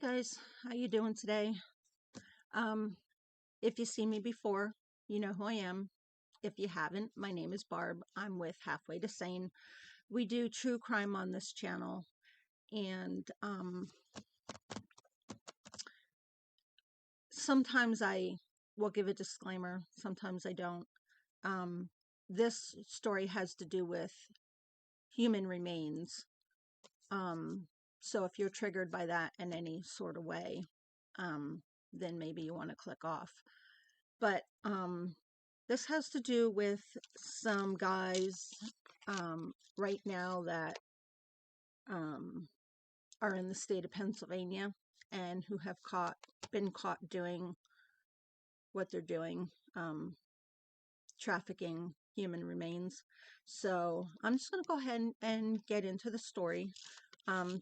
Guys, how you doing today? Um, if you see me before, you know who I am. If you haven't, my name is Barb. I'm with Halfway to Sane. We do true crime on this channel, and sometimes I will give a disclaimer, sometimes I don't. Um, this story has to do with human remains. So if you're triggered by that in any sort of way, then maybe you want to click off. But this has to do with some guys right now that are in the state of Pennsylvania and who have been caught doing what they're doing, trafficking human remains. So I'm just going to go ahead and get into the story.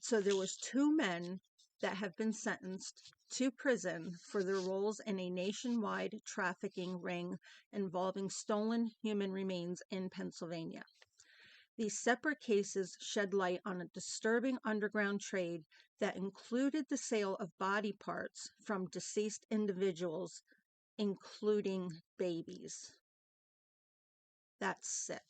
So there was two men that have been sentenced to prison for their roles in a nationwide trafficking ring involving stolen human remains in Pennsylvania. These separate cases shed light on a disturbing underground trade that included the sale of body parts from deceased individuals, including babies. That's sick.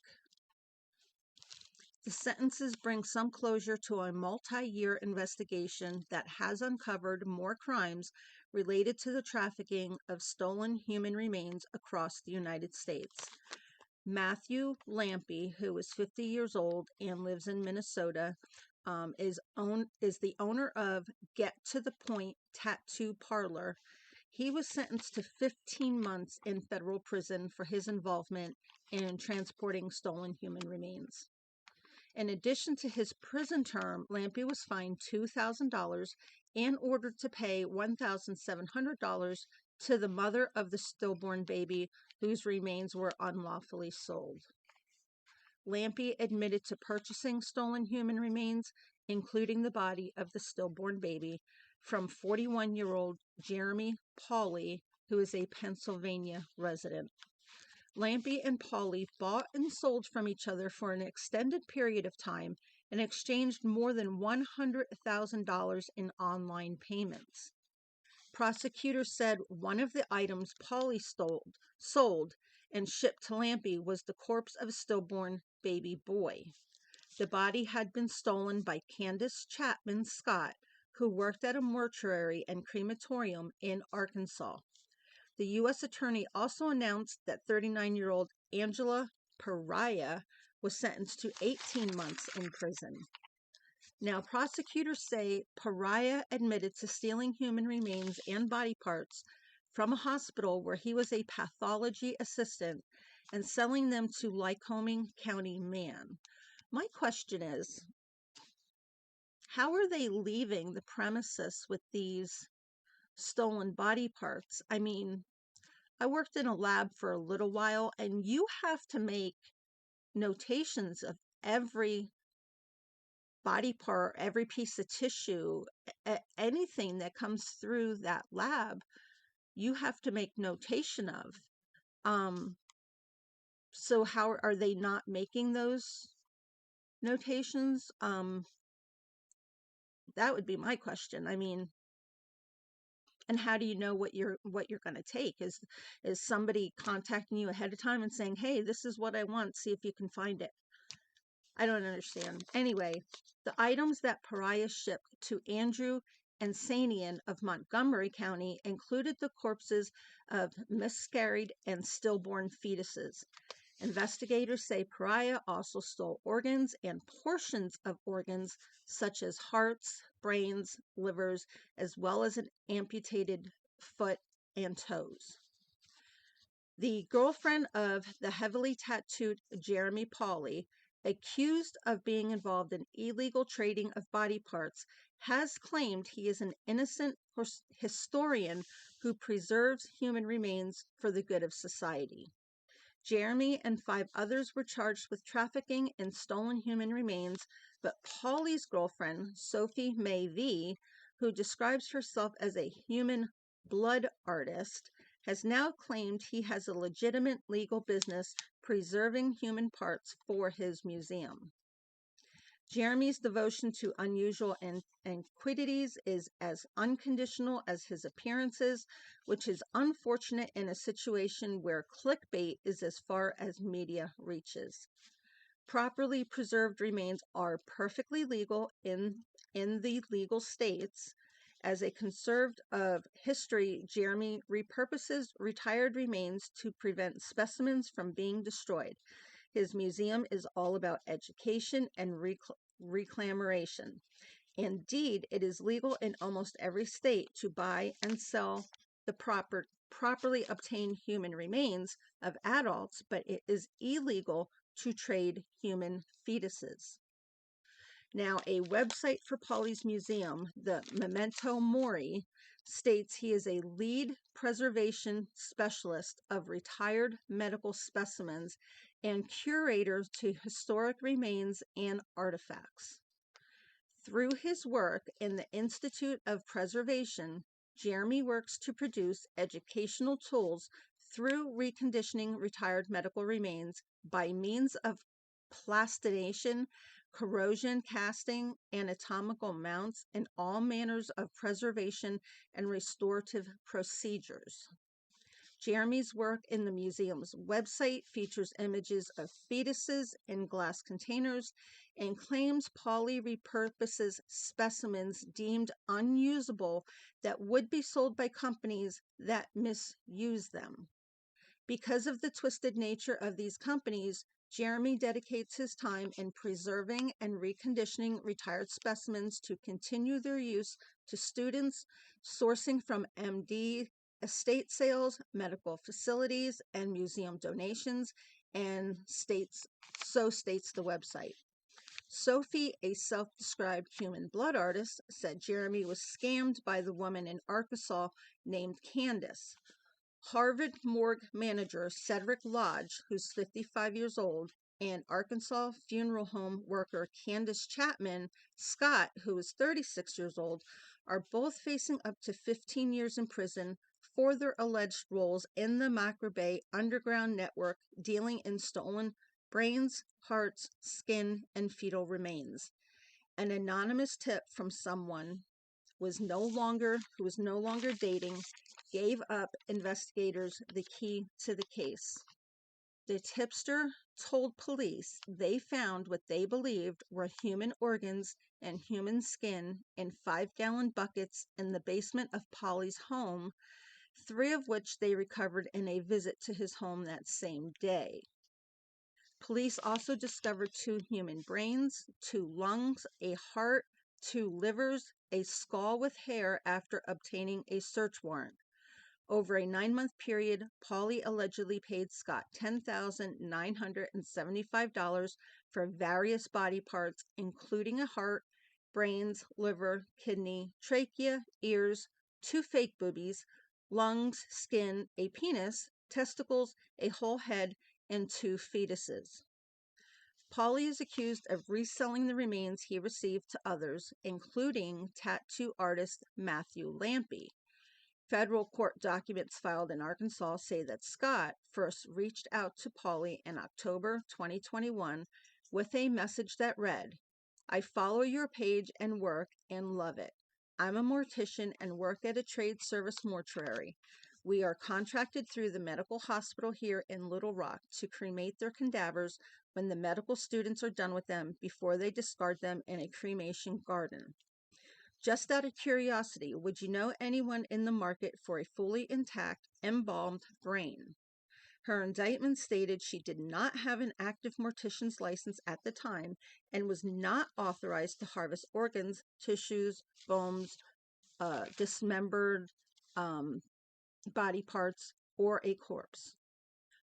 The sentences bring some closure to a multi-year investigation that has uncovered more crimes related to the trafficking of stolen human remains across the United States. Matthew Lampy, who is 50 years old and lives in Minnesota, is the owner of Get to the Point Tattoo Parlor. He was sentenced to 15 months in federal prison for his involvement in transporting stolen human remains. In addition to his prison term, Lampy was fined $2,000 and ordered to pay $1,700 to the mother of the stillborn baby whose remains were unlawfully sold. Lampy admitted to purchasing stolen human remains, including the body of the stillborn baby, from 41-year-old Jeremy Poleo, who is a Pennsylvania resident. Lampy and Polly bought and sold from each other for an extended period of time and exchanged more than $100,000 in online payments. Prosecutors said one of the items Polly sold and shipped to Lampy was the corpse of a stillborn baby boy. The body had been stolen by Candace Chapman Scott, who worked at a mortuary and crematorium in Arkansas. The U.S. Attorney also announced that 39-year-old Angela Pariah was sentenced to 18 months in prison. Now, prosecutors say Pariah admitted to stealing human remains and body parts from a hospital where he was a pathology assistant and selling them to Lycoming County man. My question is, how are they leaving the premises with these stolen body parts? I mean, I worked in a lab for a little while, and you have to make notations of every body part, every piece of tissue, anything that comes through that lab, you have to make notation of. So how are they not making those notations? That would be my question. I mean, and how do you know what you're going to take? Is somebody contacting you ahead of time and saying, hey, this is what I want, see if you can find it? I don't understand. Anyway, the items that Pariah shipped to Andrew and Sane of Montgomery County included the corpses of miscarried and stillborn fetuses. Investigators say Pariah also stole organs and portions of organs such as hearts, brains, livers, as well as an amputated foot and toes. The girlfriend of the heavily tattooed Jeremy Poleo, accused of being involved in illegal trading of body parts, has claimed he is an innocent historian who preserves human remains for the good of society. Jeremy and 5 others were charged with trafficking in stolen human remains, but Polly's girlfriend, Sophie May V., who describes herself as a human blood artist, has now claimed he has a legitimate legal business preserving human parts for his museum. Jeremy's devotion to unusual antiquities is as unconditional as his appearances, which is unfortunate in a situation where clickbait is as far as media reaches. Properly preserved remains are perfectly legal in the legal states. As a conservative of history, Jeremy repurposes retired remains to prevent specimens from being destroyed. His museum is all about education and reclamation. Indeed, it is legal in almost every state to buy and sell the properly obtained human remains of adults, but it is illegal to trade human fetuses. Now, a website for Polly's museum, the Memento Mori, states he is a lead preservation specialist of retired medical specimens and curator to historic remains and artifacts. Through his work in the Institute of Preservation, Jeremy works to produce educational tools through reconditioning retired medical remains by means of plastination, corrosion casting, anatomical mounts, and all manners of preservation and restorative procedures. Jeremy's work in the museum's website features images of fetuses in glass containers and claims Polly repurposes specimens deemed unusable that would be sold by companies that misuse them. Because of the twisted nature of these companies, Jeremy dedicates his time in preserving and reconditioning retired specimens to continue their use to students, sourcing from MD estate sales, medical facilities, and museum donations, and so states the website. Sophie, a self-described human blood artist, said Jeremy was scammed by the woman in Arkansas named Candace. Harvard morgue manager Cedric Lodge, who's 55 years old, and Arkansas funeral home worker Candace Chapman Scott, who is 36 years old, are both facing up to 15 years in prison for their alleged roles in the Macro Bay underground network dealing in stolen brains, hearts, skin, and fetal remains. An anonymous tip from someone who was no longer dating gave up investigators the key to the case. The tipster told police they found what they believed were human organs and human skin in 5-gallon buckets in the basement of Polly's home, 3 of which they recovered in a visit to his home that same day. Police also discovered 2 human brains, 2 lungs, a heart, 2 livers, a skull with hair after obtaining a search warrant. Over a 9-month period, Polly allegedly paid Scott $10,975 for various body parts, including a heart, brains, liver, kidney, trachea, ears, 2 fake boobies, lungs, skin, a penis, testicles, a whole head, and 2 fetuses. Polly is accused of reselling the remains he received to others, including tattoo artist Matthew Lampy. Federal court documents filed in Arkansas say that Scott first reached out to Polly in October 2021 with a message that read, "I follow your page and work and love it. I'm a mortician and work at a trade service mortuary. We are contracted through the medical hospital here in Little Rock to cremate their cadavers when the medical students are done with them before they discard them in a cremation garden. Just out of curiosity, would you know anyone in the market for a fully intact, embalmed brain?" Her indictment stated she did not have an active mortician's license at the time and was not authorized to harvest organs, tissues, bones, dismembered body parts, or a corpse.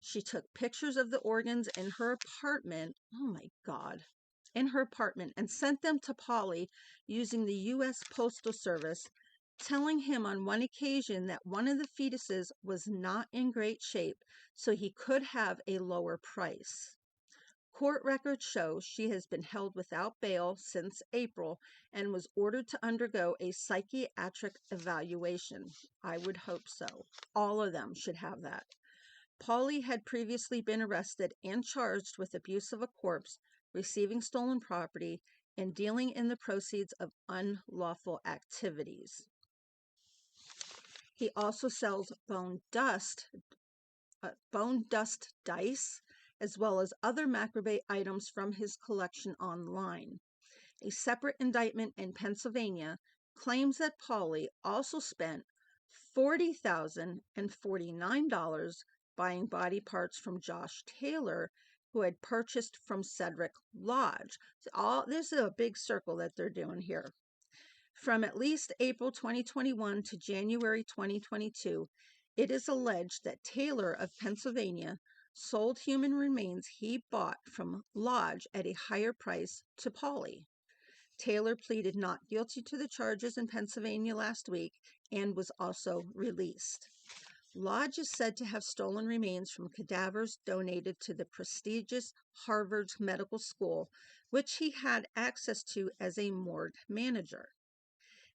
She took pictures of the organs in her apartment. Oh my God. In her apartment and sent them to Polly using the U.S. Postal Service, telling him on one occasion that one of the fetuses was not in great shape, so he could have a lower price. Court records show she has been held without bail since April and was ordered to undergo a psychiatric evaluation. I would hope so. All of them should have that. Polly had previously been arrested and charged with abuse of a corpse, receiving stolen property, and dealing in the proceeds of unlawful activities. He also sells bone dust dice, as well as other macrame items from his collection online. A separate indictment in Pennsylvania claims that Pauly also spent $40,049 buying body parts from Josh Taylor, who had purchased from Cedric Lodge. So this is a big circle that they're doing here. From at least April 2021 to January 2022, it is alleged that Taylor of Pennsylvania sold human remains he bought from Lodge at a higher price to Pauly. Taylor pleaded not guilty to the charges in Pennsylvania last week and was also released. Lodge is said to have stolen remains from cadavers donated to the prestigious Harvard Medical School, which he had access to as a morgue manager.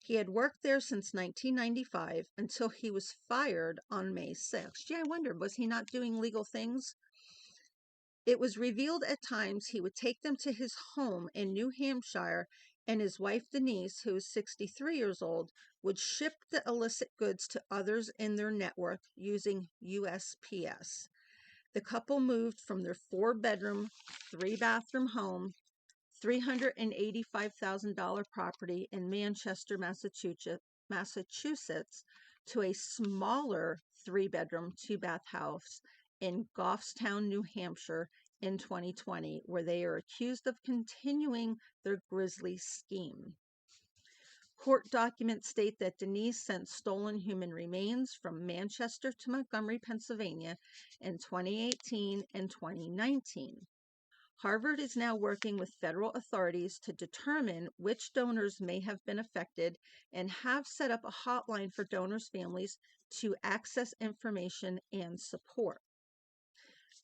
He had worked there since 1995 until he was fired on May 6th. Gee, I wondered, was he not doing legal things? It was revealed at times he would take them to his home in New Hampshire, and his wife Denise, who is 63 years old, would ship the illicit goods to others in their network using USPS. The couple moved from their 4-bedroom, 3-bathroom home, $385,000 property in Manchester, Massachusetts, to a smaller 3-bedroom, 2-bath house in Goffstown, New Hampshire in 2020, where they are accused of continuing their grisly scheme. Court documents state that Denise sent stolen human remains from Manchester to Montgomery, Pennsylvania in 2018 and 2019. Harvard is now working with federal authorities to determine which donors may have been affected and have set up a hotline for donors' families to access information and support.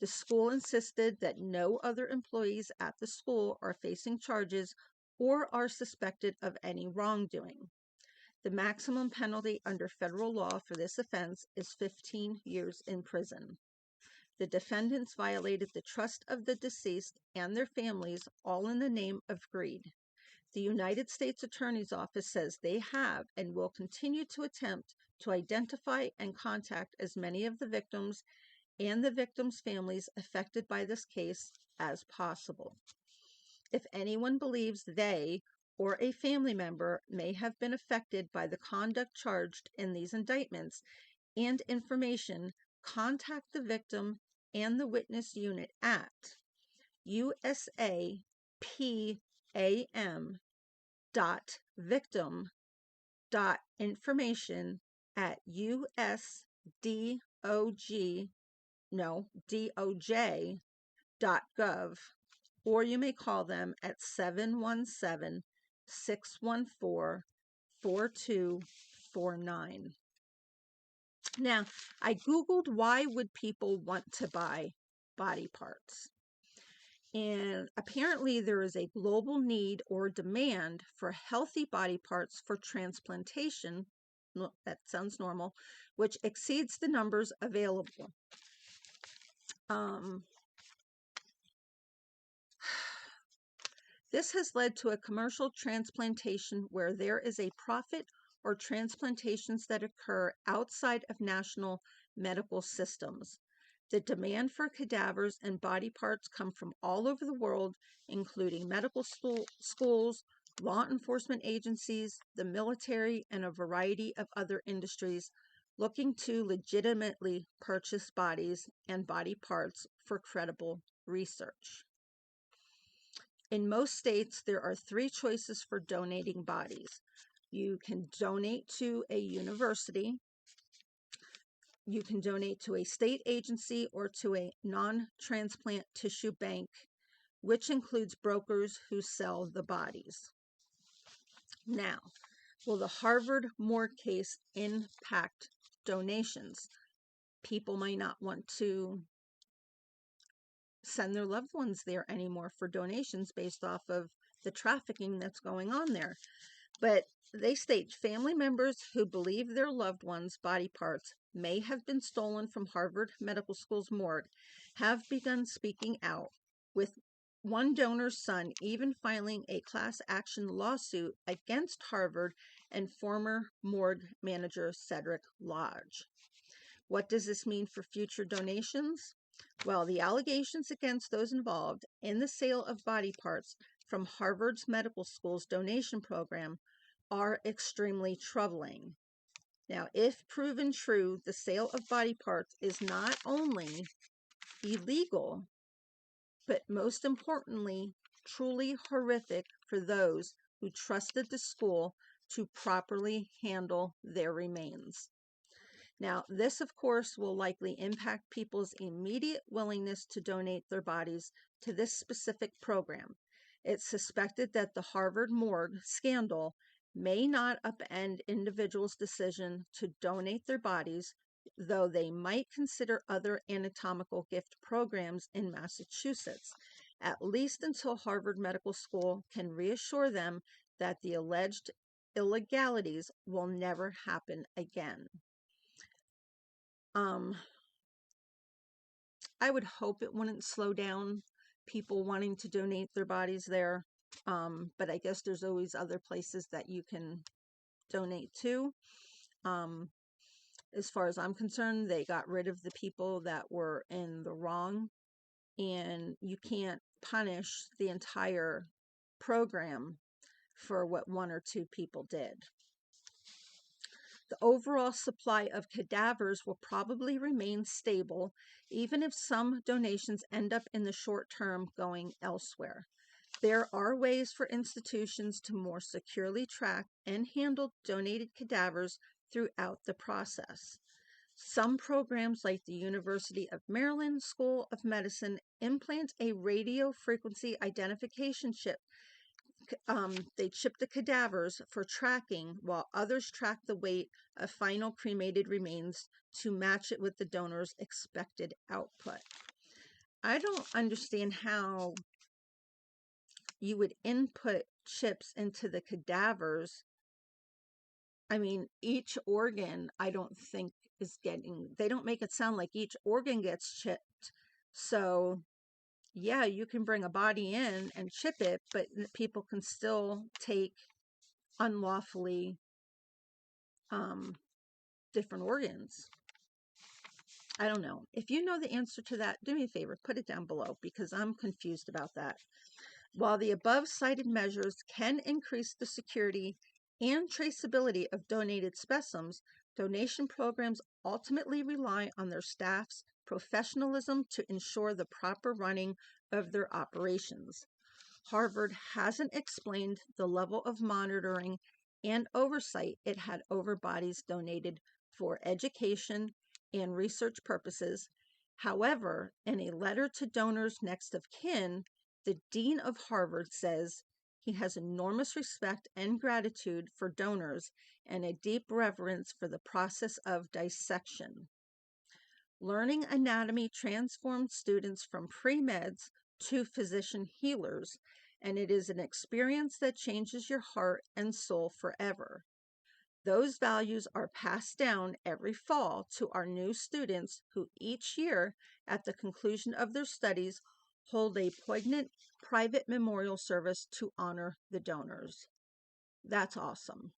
The school insisted that no other employees at the school are facing charges or are suspected of any wrongdoing. The maximum penalty under federal law for this offense is 15 years in prison. The defendants violated the trust of the deceased and their families, all in the name of greed. The United States Attorney's Office says they have and will continue to attempt to identify and contact as many of the victims and the victims' families affected by this case as possible. If anyone believes they or a family member may have been affected by the conduct charged in these indictments and information, contact the victim and the witness unit at usapam.victim.information@doj.gov, or you may call them at 717-614-4249. Now, I Googled why would people want to buy body parts. And apparently there is a global need or demand for healthy body parts for transplantation, that sounds normal, which exceeds the numbers available. This has led to a commercial transplantation where there is a profit, or transplantations that occur outside of national medical systems. The demand for cadavers and body parts come from all over the world, including medical schools, law enforcement agencies, the military, and a variety of other industries looking to legitimately purchase bodies and body parts for credible research. In most states, there are 3 choices for donating bodies. You can donate to a university, you can donate to a state agency, or to a non-transplant tissue bank, which includes brokers who sell the bodies. Now, will the Harvard morgue case impact donations? People might not want to send their loved ones there anymore for donations based off of the trafficking that's going on there. But they state family members who believe their loved ones' body parts may have been stolen from Harvard Medical School's morgue have begun speaking out, with one donor's son even filing a class action lawsuit against Harvard and former morgue manager Cedric Lodge. What does this mean for future donations? Well, the allegations against those involved in the sale of body parts from Harvard's medical school's donation program are extremely troubling. Now, if proven true, the sale of body parts is not only illegal, but most importantly, truly horrific for those who trusted the school to properly handle their remains. Now, this, of course, will likely impact people's immediate willingness to donate their bodies to this specific program. It's suspected that the Harvard morgue scandal may not upend individuals' decision to donate their bodies, though they might consider other anatomical gift programs in Massachusetts, at least until Harvard Medical School can reassure them that the alleged illegalities will never happen again. I would hope it wouldn't slow down people wanting to donate their bodies there. But I guess there's always other places that you can donate to. As far as I'm concerned, they got rid of the people that were in the wrong, and you can't punish the entire program for what one or two people did. The overall supply of cadavers will probably remain stable, even if some donations end up in the short term going elsewhere. There are ways for institutions to more securely track and handle donated cadavers throughout the process. Some programs, like the University of Maryland School of Medicine, implant a radio frequency identification chip. They chip the cadavers for tracking, while others track the weight of final cremated remains to match it with the donor's expected output. I don't understand how you would input chips into the cadavers. I mean, each organ, I don't think is getting, they don't make it sound like each organ gets chipped. So yeah, you can bring a body in and chip it, but people can still take unlawfully different organs. I don't know. If you know the answer to that, do me a favor, put it down below, because I'm confused about that. While the above cited measures can increase the security and traceability of donated specimens, donation programs ultimately rely on their staff's professionalism to ensure the proper running of their operations. Harvard hasn't explained the level of monitoring and oversight it had over bodies donated for education and research purposes. However, in a letter to donors' next of kin, the dean of Harvard says he has enormous respect and gratitude for donors and a deep reverence for the process of dissection. Learning anatomy transforms students from pre-meds to physician healers, and it is an experience that changes your heart and soul forever. Those values are passed down every fall to our new students, who each year, at the conclusion of their studies, hold a poignant private memorial service to honor the donors. That's awesome.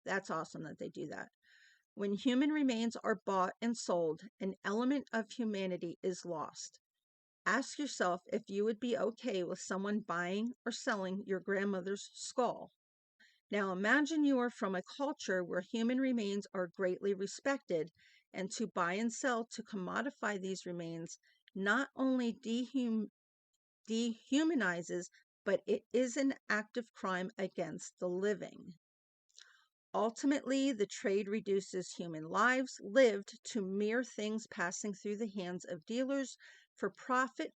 That's awesome that they do that. When human remains are bought and sold, an element of humanity is lost. Ask yourself if you would be okay with someone buying or selling your grandmother's skull. Now imagine you are from a culture where human remains are greatly respected, and to buy and sell to commodify these remains not only dehumanizes, but it is an active crime against the living. Ultimately, the trade reduces human lives lived to mere things passing through the hands of dealers for profit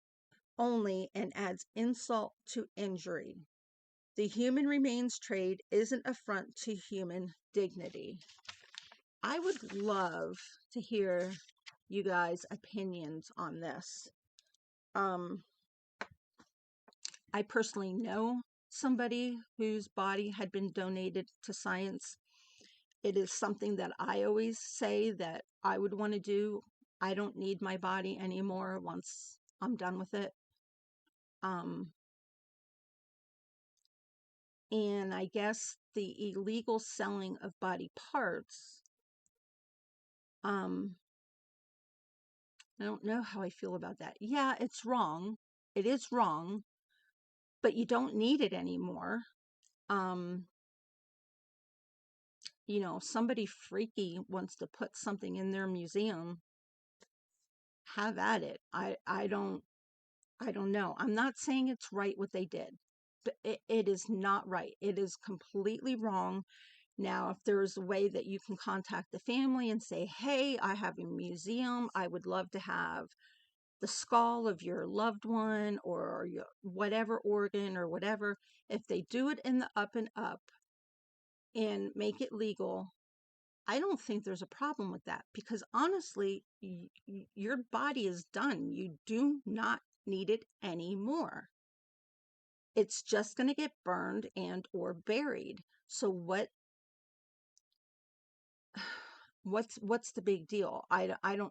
only, and adds insult to injury. The human remains trade is an affront to human dignity. I would love to hear you guys' opinions on this. I personally know somebody whose body had been donated to science. It is something that I always say that I would want to do. I don't need my body anymore once I'm done with it. And I guess the illegal selling of body parts, I don't know how I feel about that. Yeah, it's wrong. It is wrong, but you don't need it anymore. If somebody freaky wants to put something in their museum, have at it. I don't know. I'm not saying it's right what they did, but it is not right. It is completely wrong. Now, if there's a way that you can contact the family and say, hey, I have a museum, I would love to have the skull of your loved one or your whatever organ or whatever, if they do it in the up and up and make it legal, I don't think there's a problem with that, because honestly, your body is done. You do not need it anymore. It's just going to get burned and or buried. So what's the big deal? I'm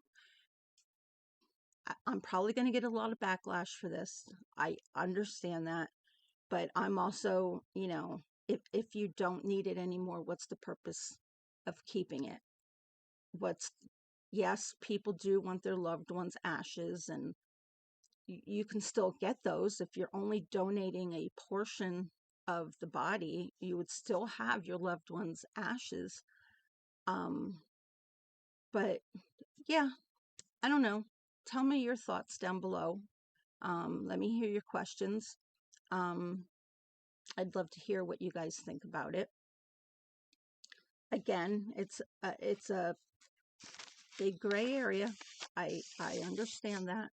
probably going to get a lot of backlash for this. I understand that, but I'm also, if you don't need it anymore, what's the purpose of keeping it? Yes, people do want their loved ones' ashes, and you can still get those. If you're only donating a portion of the body, you would still have your loved one's ashes. But yeah, I don't know. Tell me your thoughts down below. Let me hear your questions. I'd love to hear what you guys think about it. Again, it's a big gray area. I understand that.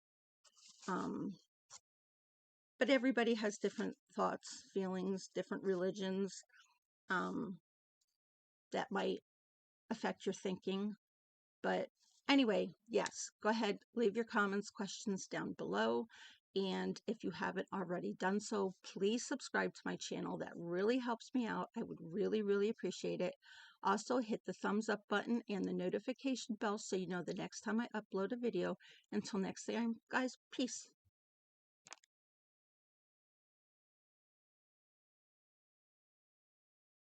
But everybody has different thoughts, feelings, different religions, that might affect your thinking. But anyway, yes, go ahead, leave your comments, questions down below. And if you haven't already done so, please subscribe to my channel. That really helps me out. I would really, really appreciate it. Also, hit the thumbs up button and the notification bell so you know the next time I upload a video. Until next time, guys, peace.